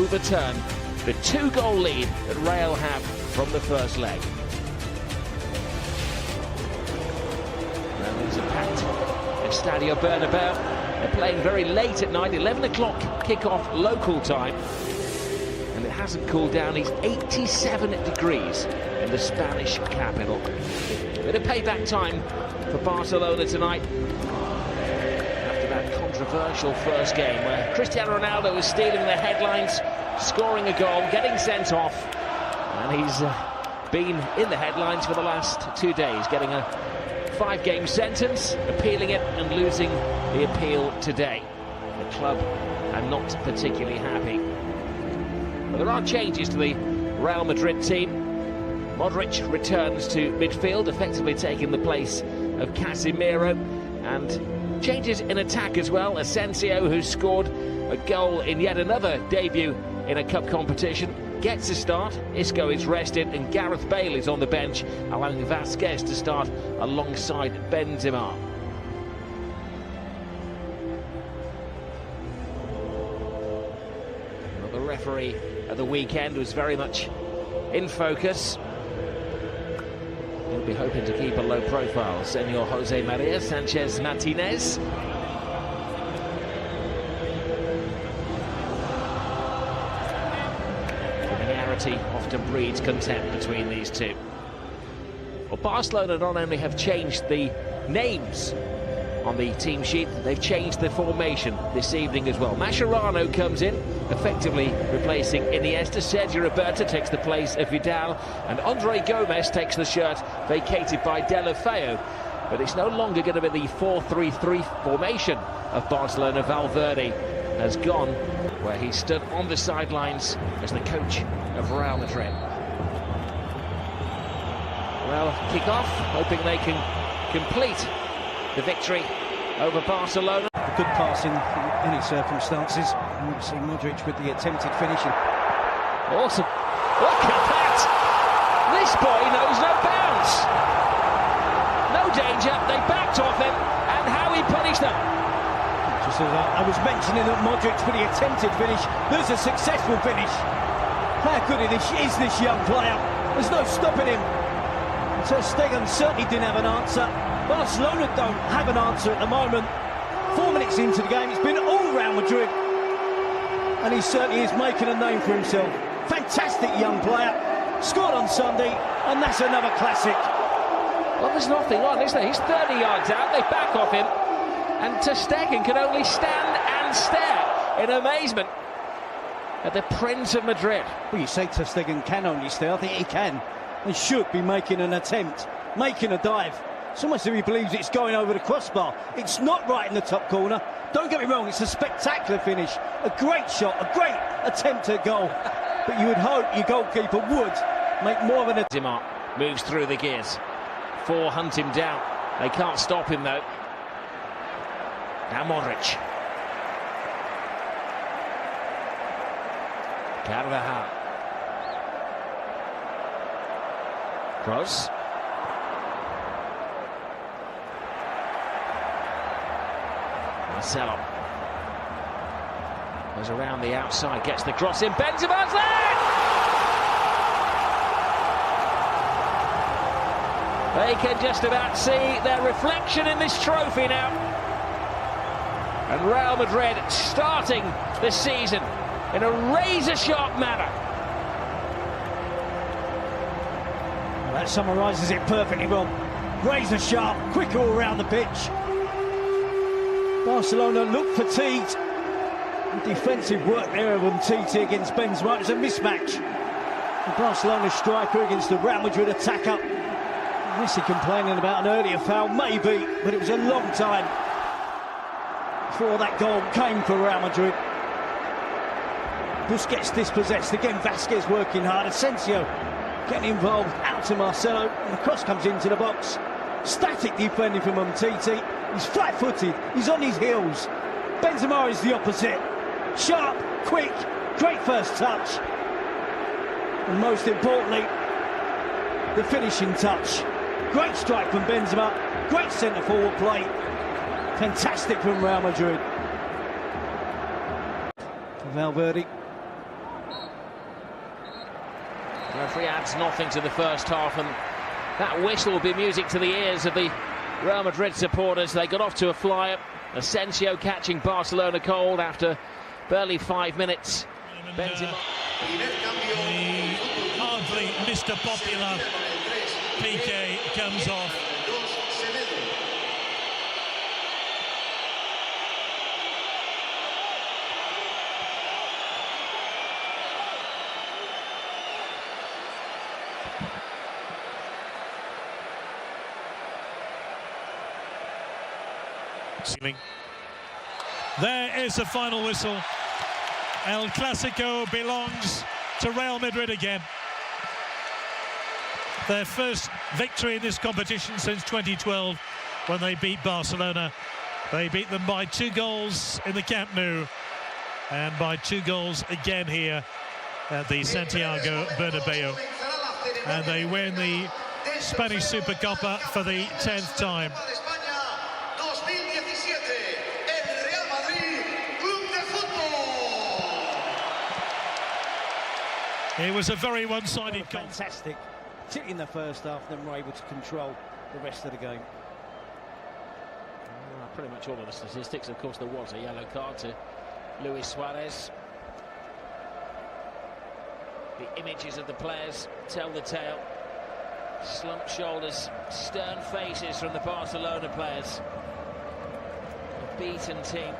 overturn the 2-goal lead that Real have from the first leg. Now there's a packed Estadio Bernabeu. They're playing very late at night, 11 o'clock kick-off local time. And it hasn't cooled down. It's 87 degrees in the Spanish capital. Bit of payback time for Barcelona tonight after that controversial first game where Cristiano Ronaldo was stealing the headlines, scoring a goal, getting sent off, and he's been in the headlines for the last 2 days, getting a 5-game sentence, appealing it and losing the appeal today. The club are not particularly happy. But there are changes to the Real Madrid team. Modric returns to midfield, effectively taking the place of Casemiro, and changes in attack as well. Asensio, who scored a goal in yet another debut in a cup competition, gets a start. Isco is rested and Gareth Bale is on the bench, allowing Vasquez to start alongside Benzema. Well, the referee at the weekend was very much in focus. He'll be hoping to keep a low profile. Senor Jose Maria Sanchez Martinez. Familiarity often breeds contempt between these two. Well, Barcelona not only have changed the names on the team sheet, they've changed the formation this evening as well. Mascherano comes in, effectively replacing Iniesta. Sergio Roberto takes the place of Vidal, and Andre Gomes takes the shirt vacated by Deulofeu. But it's no longer going to be the 4-3-3 formation of Barcelona. Valverde has gone where he stood on the sidelines as the coach of Real Madrid. Well, kick off, hoping they can complete the victory over Barcelona. Good pass in any circumstances. And we've seen Modric with the attempted finishing. Awesome. Look at that! This boy knows no bounds. No danger. They backed off him, and how he punished them. Just as I was mentioning that Modric with the attempted finish, there's a successful finish. How good is this young player? There's no stopping him. Ter Stegen certainly didn't have an answer. Barcelona don't have an answer at the moment. 4 minutes into the game, it's been all Real Madrid, and he certainly is making a name for himself. Fantastic young player, scored on Sunday, and that's another classic. Well, there's nothing on, is there? He's 30 yards out, they back off him, and Ter Stegen can only stand and stare in amazement at the Prince of Madrid. Well, you say Ter Stegen can only stare. I think he can and should be making an attempt, making a dive. It's almost as if he believes it's going over the crossbar. It's not right in the top corner. Don't get me wrong, it's a spectacular finish. A great shot, a great attempt at goal. But you would hope your goalkeeper would make more of an attempt. Benzema moves through the gears. 4 hunt him down. They can't stop him, though. Now Modric. Carvajal. Cross. Marcelo goes around the outside, gets the cross in. Benzema's there! They can just about see their reflection in this trophy now. And Real Madrid starting the season in a razor-sharp manner. Well, that summarises it perfectly well. Razor-sharp, quick all around the pitch. Barcelona look fatigued. The defensive work there of Umtiti against Benzema is a mismatch. The Barcelona striker against the Real Madrid attacker. Messi complaining about an earlier foul, maybe, but it was a long time before that goal came for Real Madrid. Busquets dispossessed again. Vasquez working hard. Asensio getting involved. Out to Marcelo, and the cross comes into the box. Static defending from Umtiti. He's flat-footed, he's on his heels. Benzema is the opposite. Sharp, quick, great first touch. And most importantly, the finishing touch. Great strike from Benzema, great centre-forward play. Fantastic from Real Madrid. Valverde The referee adds nothing to the first half, and that whistle will be music to the ears of the Real Madrid supporters. They got off to a flyer. Asensio catching Barcelona cold after barely 5 minutes. Benzema. Hardly Mr. Popular PK comes off. There is the final whistle. El Clasico belongs to Real Madrid again. Their first victory in this competition since 2012 when they beat Barcelona. They beat them by 2 goals in the Camp Nou and by 2 goals again here at the Santiago Bernabeu. And they win the Spanish Supercopa for the 10th time. It was a very one-sided fantastic, particularly in the first half, then were able to control the rest of the game. Pretty much all of the statistics. Of course, there was a yellow card to Luis Suarez. The images of the players tell the tale. Slumped shoulders, stern faces from the Barcelona players. A beaten team,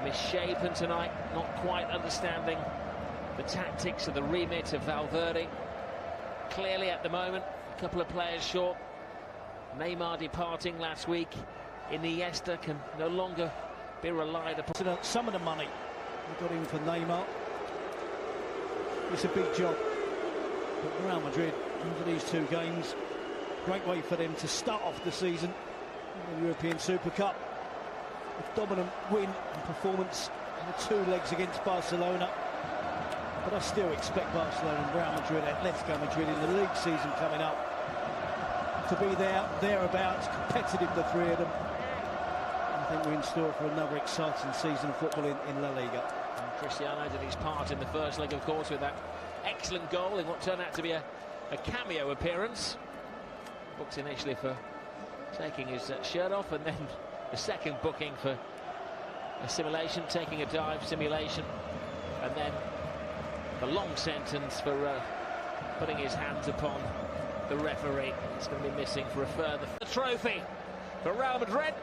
misshapen tonight, not quite understanding the tactics of the remit of Valverde. Clearly at the moment, a couple of players short. Neymar departing last week. Iniesta can no longer be relied upon. Some of the money we got in for Neymar. It's a big job. But Real Madrid, over these 2 games, great way for them to start off the season in the European Super Cup. A dominant win and performance in the 2 legs against Barcelona. But I still expect Barcelona and Real Madrid, Atletico Madrid in the league season coming up to be thereabouts, competitive, the 3 of them. I think we're in store for another exciting season of football in La Liga. And Cristiano did his part in the first leg, of course, with that excellent goal in what turned out to be a cameo appearance. Booked initially for taking his shirt off, and then the second booking for a simulation, taking a dive simulation, and then the long sentence for putting his hands upon the referee. It's going to be missing for a further trophy for Real Madrid.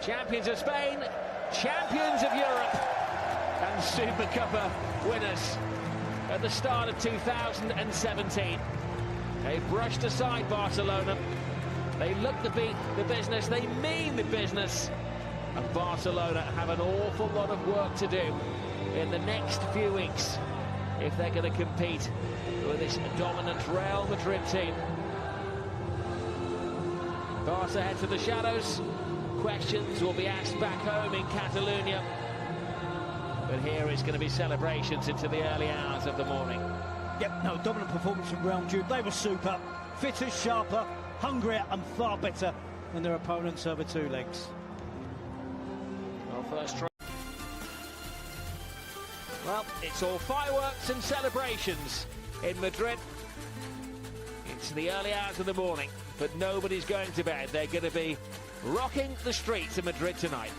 Champions of Spain, champions of Europe, and Supercopa winners at the start of 2017. They brushed aside Barcelona. They look to be the business, they mean the business. And Barcelona have an awful lot of work to do in the next few weeks if they're going to compete with this dominant Real Madrid team. Barca head to the shadows. Questions will be asked back home in Catalonia. But here is going to be celebrations into the early hours of the morning. Yep, no, dominant performance from Real Madrid. They were super, fitter, sharper, hungrier and far better than their opponents over 2 legs. Well, first try. Well, it's all fireworks and celebrations in Madrid. It's the early hours of the morning, but nobody's going to bed. They're going to be rocking the streets of Madrid tonight.